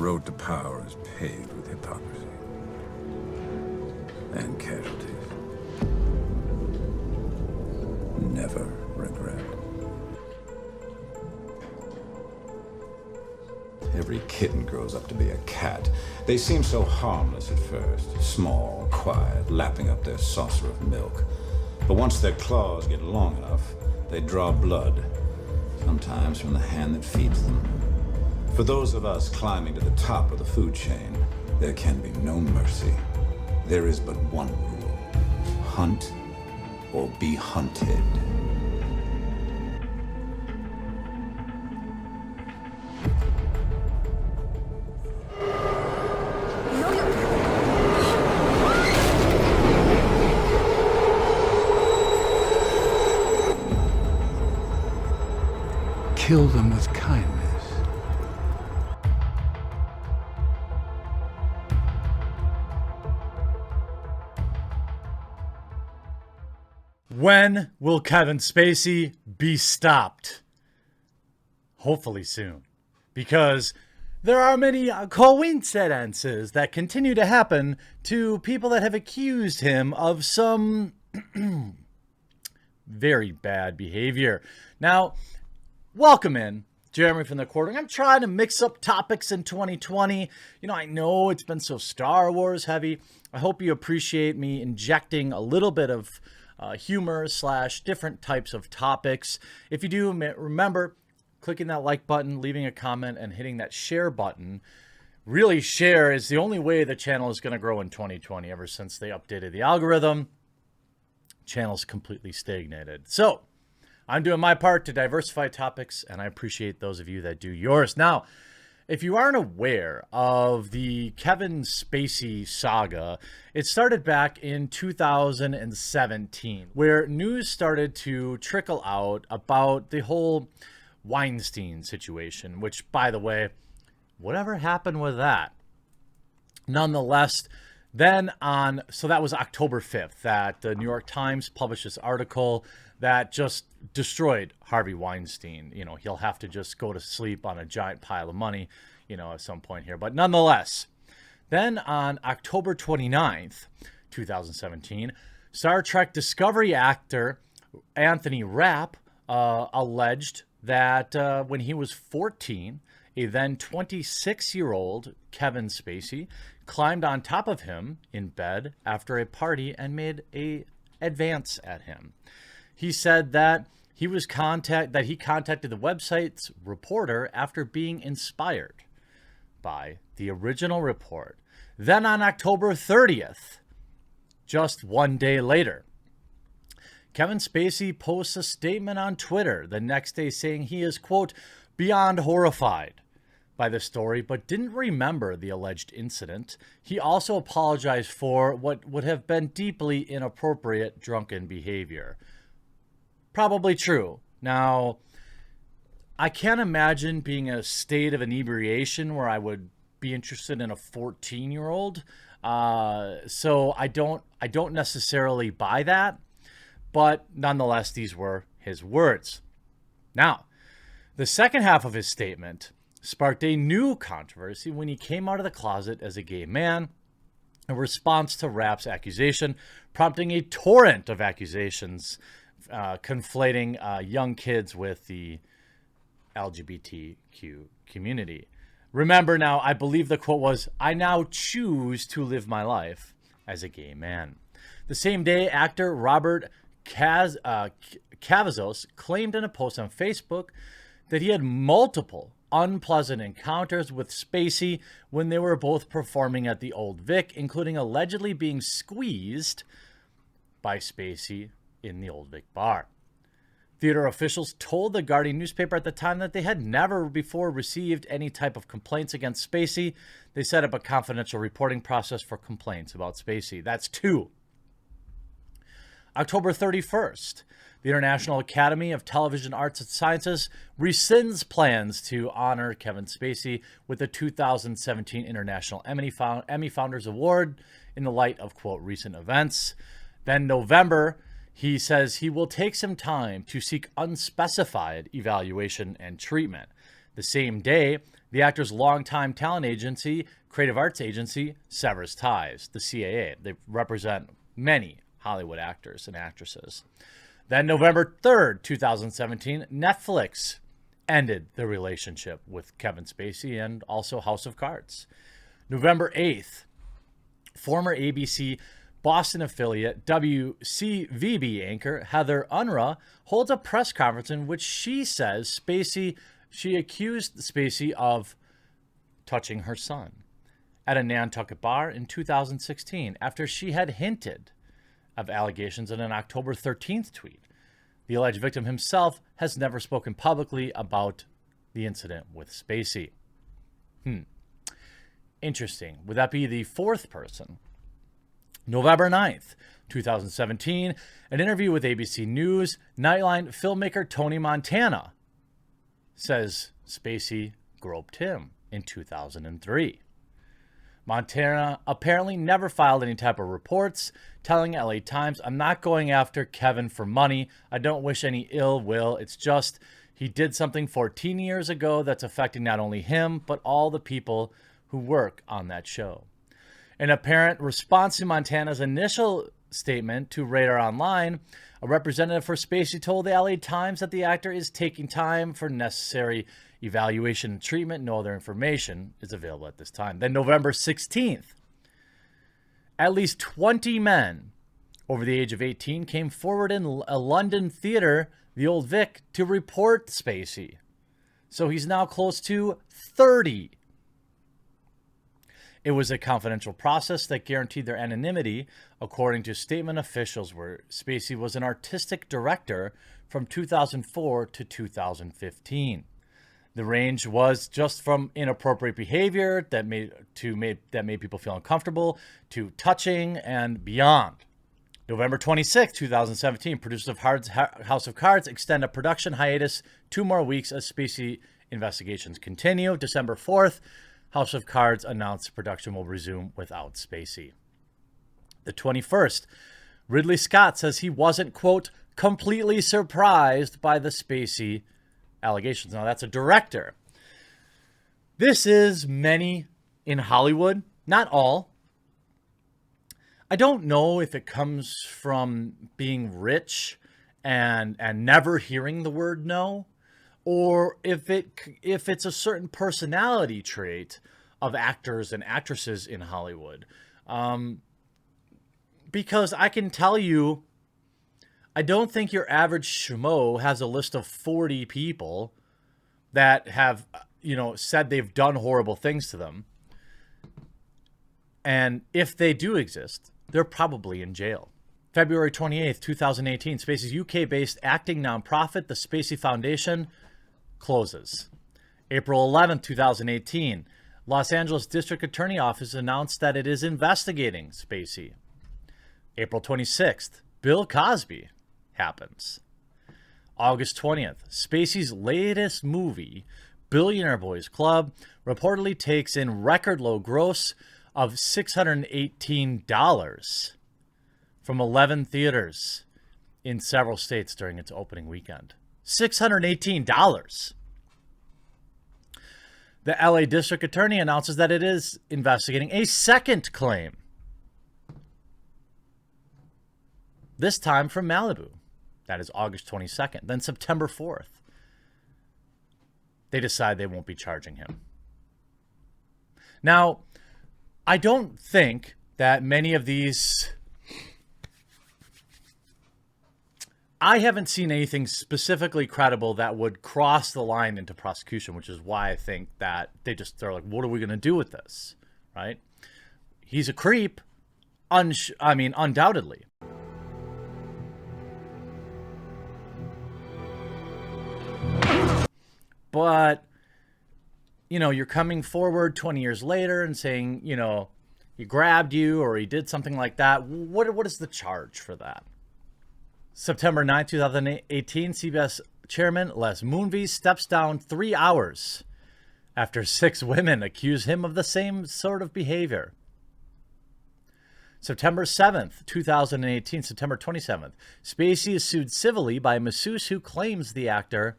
road to power is paved with hypocrisy and casualties. Never regret. Every kitten grows up to be a cat. They seem so harmless at first, small, quiet, lapping up their saucer of milk. But once their claws get long enough, they draw blood, sometimes from the hand that feeds them. For those of us climbing to the top of the food chain, there can be no mercy. There is but one rule: hunt or be hunted. Kill them with kindness. When will Kevin Spacey be stopped? Hopefully soon. Because there are many coincidences that continue to happen to people that have accused him of some very bad behavior. Now, welcome in, Jeremy from the Quartering. I'm trying to mix up topics in 2020. You know, I know it's been so Star Wars heavy. I hope you appreciate me injecting a little bit of humor / different types of topics. If you do, remember clicking that like button, leaving a comment, and hitting that share button. Really, share is the only way the channel is going to grow in 2020. Ever since they updated the algorithm, channel's completely stagnated. So I'm doing my part to diversify topics, and I appreciate those of you that do yours. Now, if you aren't aware of the Kevin Spacey saga, it started back in 2017, where news started to trickle out about the whole Weinstein situation, which, by the way, whatever happened with that? Nonetheless, then so that was October 5th, that the New York Times published this article that just destroyed Harvey Weinstein. You know, he'll have to just go to sleep on a giant pile of money, you know, at some point here. But nonetheless, then on October 29th, 2017, Star Trek Discovery actor Anthony Rapp alleged that when he was 14, a then 26-year-old Kevin Spacey climbed on top of him in bed after a party and made an advance at him. He said that he contacted the website's reporter after being inspired by the original report. Then on October 30th, just one day later, Kevin Spacey posts a statement on Twitter the next day saying he is, quote, beyond horrified by the story, but didn't remember the alleged incident. He also apologized for what would have been deeply inappropriate drunken behavior. Probably true. Now, I can't imagine being in a state of inebriation where I would be interested in a 14-year-old. So I don't necessarily buy that. But nonetheless, these were his words. Now, the second half of his statement sparked a new controversy when he came out of the closet as a gay man in response to Rapp's accusation, prompting a torrent of accusations conflating young kids with the LGBTQ community. Remember now, I believe the quote was, "I now choose to live my life as a gay man." The same day, actor Robert Cavazos claimed in a post on Facebook that he had multiple unpleasant encounters with Spacey when they were both performing at the Old Vic, including allegedly being squeezed by Spacey in the Old Vic bar. Theater officials told the Guardian newspaper at the time that they had never before received any type of complaints against Spacey. They set up a confidential reporting process for complaints about Spacey. That's two. October 31st, the International Academy of Television Arts and Sciences rescinds plans to honor Kevin Spacey with the 2017 International Emmy Founders Award in the light of, quote, recent events. Then November, he says he will take some time to seek unspecified evaluation and treatment. The same day, The actor's longtime talent agency, creative arts agency, severs ties. The CAA. They represent many Hollywood actors and actresses. Then November 3rd, 2017, Netflix ended the relationship with Kevin Spacey and also House of Cards. November 8th, former ABC Boston affiliate WCVB anchor Heather Unruh holds a press conference in which she says she accused Spacey of touching her son at a Nantucket bar in 2016 after she had hinted of allegations in an October 13th tweet. The alleged victim himself has never spoken publicly about the incident with Spacey. Interesting. Would that be the fourth person? November 9th, 2017, an interview with ABC News, Nightline filmmaker Tony Montana says Spacey groped him in 2003. Montana apparently never filed any type of reports, telling LA Times, "I'm not going after Kevin for money. I don't wish any ill will. It's just he did something 14 years ago that's affecting not only him, but all the people who work on that show." In apparent response to Montana's initial statement to Radar Online, a representative for Spacey told the LA Times that the actor is taking time for necessary evaluation and treatment. No other information is available at this time. Then November 16th, at least 20 men over the age of 18 came forward in a London theater, the Old Vic, to report Spacey. So he's now close to 30. It was a confidential process that guaranteed their anonymity, according to statement officials, where Spacey was an artistic director from 2004 to 2015. The range was just from inappropriate behavior that made people feel uncomfortable to touching and beyond. November 26, 2017, producers of House of Cards extend a production hiatus 2 more weeks as Spacey investigations continue. December 4th, House of Cards announced production will resume without Spacey. The 21st, Ridley Scott says he wasn't, quote, completely surprised by the Spacey allegations. Now, that's a director. This is many in Hollywood, not all. I don't know if it comes from being rich and never hearing the word no, or if it's a certain personality trait of actors and actresses in Hollywood. Because I can tell you, I don't think your average schmo has a list of 40 people that have, said they've done horrible things to them. And if they do exist, they're probably in jail. February 28th, 2018, Spacey's UK-based acting nonprofit, the Spacey Foundation, closes. April 11th, 2018, Los Angeles District Attorney Office announced that it is investigating Spacey. April 26th, Bill Cosby happens. August 20th, Spacey's latest movie, Billionaire Boys Club, reportedly takes in record low gross of $618 from 11 theaters in several states during its opening weekend. $618. The LA District Attorney announces that it is investigating a second claim, this time from Malibu. That is August 22nd. Then September 4th, they decide they won't be charging him. Now, I don't think that many of these... I haven't seen anything specifically credible that would cross the line into prosecution, which is why I think that they're like, what are we going to do with this, right? He's a creep, undoubtedly. But, you're coming forward 20 years later and saying, he grabbed you or he did something like that. What is the charge for that? September 9, 2018, CBS chairman Les Moonves steps down 3 hours after 6 women accuse him of the same sort of behavior. September 7th, 2018, September 27th, Spacey is sued civilly by a masseuse who claims the actor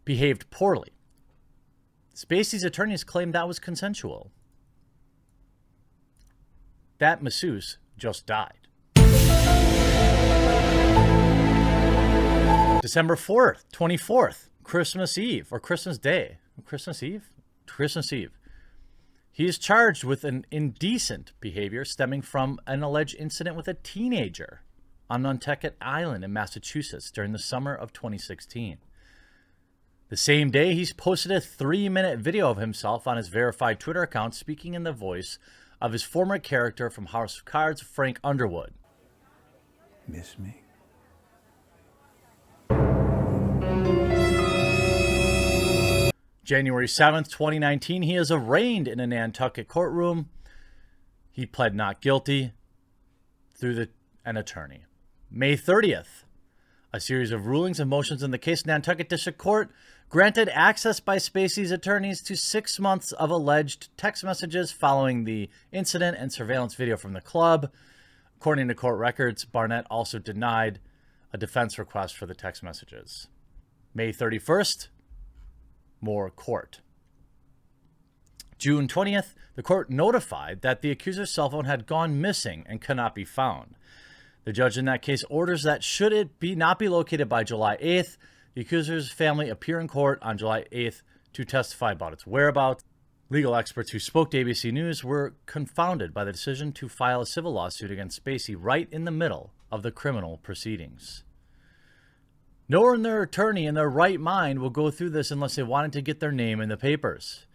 behaved poorly. Spacey's attorneys claimed that was consensual. That masseuse just died. December 4th, 24th, Christmas Eve, or Christmas Day. Christmas Eve? Christmas Eve. He is charged with an indecent behavior stemming from an alleged incident with a teenager on Nantucket Island in Massachusetts during the summer of 2016. The same day, he's posted a 3-minute video of himself on his verified Twitter account speaking in the voice of his former character from House of Cards, Frank Underwood. Miss me? January 7th, 2019, he is arraigned in a Nantucket courtroom. He pled not guilty through an attorney. May 30th, a series of rulings and motions in the case. Nantucket District Court granted access by Spacey's attorneys to 6 months of alleged text messages following the incident and surveillance video from the club. According to court records, Barnett also denied a defense request for the text messages. May 31st, more court. June 20th, the court notified that the accuser's cell phone had gone missing and cannot be found. The judge in that case orders that should it not be located by July 8th, the accuser's family appear in court on July 8th to testify about its whereabouts. Legal experts who spoke to ABC News were confounded by the decision to file a civil lawsuit against Spacey right in the middle of the criminal proceedings. No one in their attorney in their right mind will go through this unless they wanted to get their name in the papers.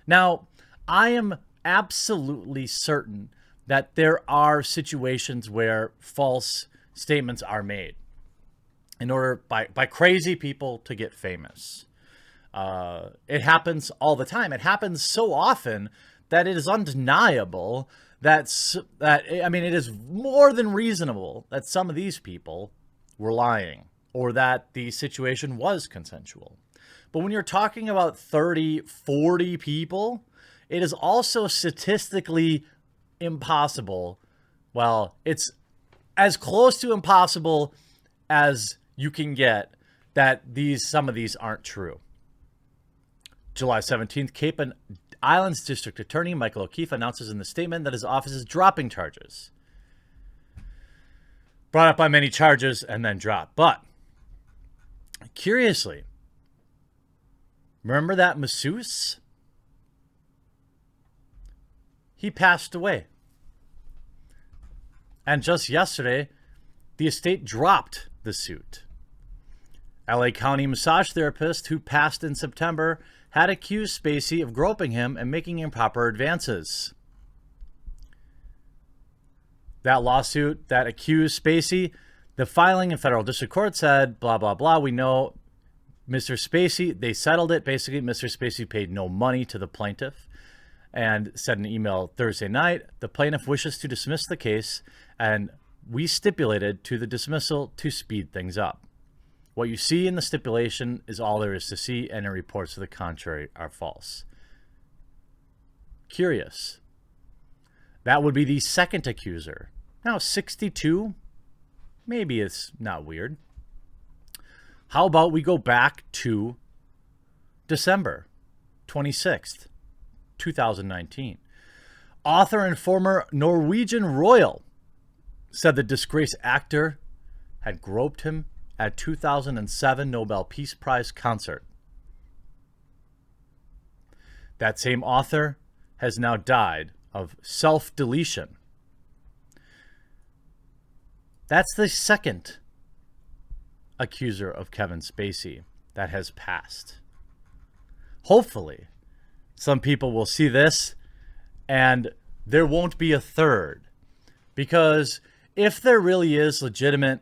Now, I am absolutely certain that there are situations where false statements are made in order by crazy people to get famous. It happens all the time. It happens so often that it is undeniable that it is more than reasonable that some of these people were lying, or that the situation was consensual. But when you're talking about 30, 40 people, it is also statistically impossible. Well, it's as close to impossible as you can get that some of these aren't true. July 17th, Cape and Islands District Attorney Michael O'Keefe announces in the statement that his office is dropping charges. Brought up by many charges and then dropped. But curiously, remember that masseuse? He passed away. And just yesterday, the estate dropped the suit. LA County massage therapist who passed in September had accused Spacey of groping him and making improper advances. That lawsuit that accused Spacey, the filing in federal district court said, blah, blah, blah. We know Mr. Spacey, they settled it. Basically, Mr. Spacey paid no money to the plaintiff and said in an email Thursday night, the plaintiff wishes to dismiss the case, and we stipulated to the dismissal to speed things up. What you see in the stipulation is all there is to see, and the reports to the contrary are false. Curious. That would be the second accuser. Now, 62, maybe it's not weird. How about we go back to December 26th, 2019. Author and former Norwegian royal said the disgraced actor had groped him at 2007 Nobel Peace Prize concert. That same author has now died of self-deletion. That's the second accuser of Kevin Spacey that has passed. Hopefully, some people will see this and there won't be a third. Because if there really is legitimate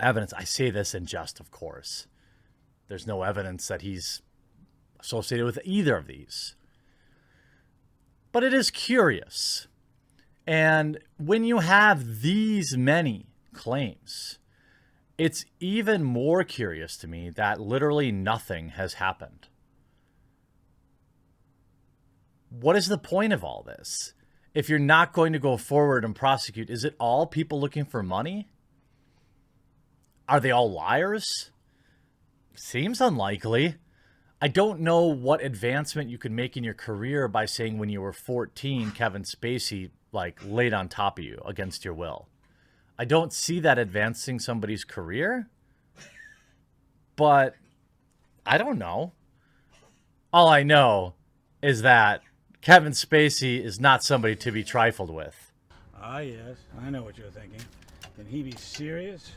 evidence, I say this in jest, of course. There's no evidence that he's associated with either of these. But it is curious. And when you have these many claims, it's even more curious to me that literally nothing has happened. What is the point of all this? If you're not going to go forward and prosecute, is it all people looking for money? Are they all liars? Seems unlikely. I don't know what advancement you could make in your career by saying when you were 14, Kevin Spacey like laid on top of you against your will. I don't see that advancing somebody's career, but I don't know. All I know is that Kevin Spacey is not somebody to be trifled with. Ah, yes, I know what you're thinking. Can he be serious?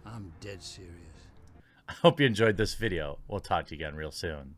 I'm dead serious. I hope you enjoyed this video. We'll talk to you again real soon.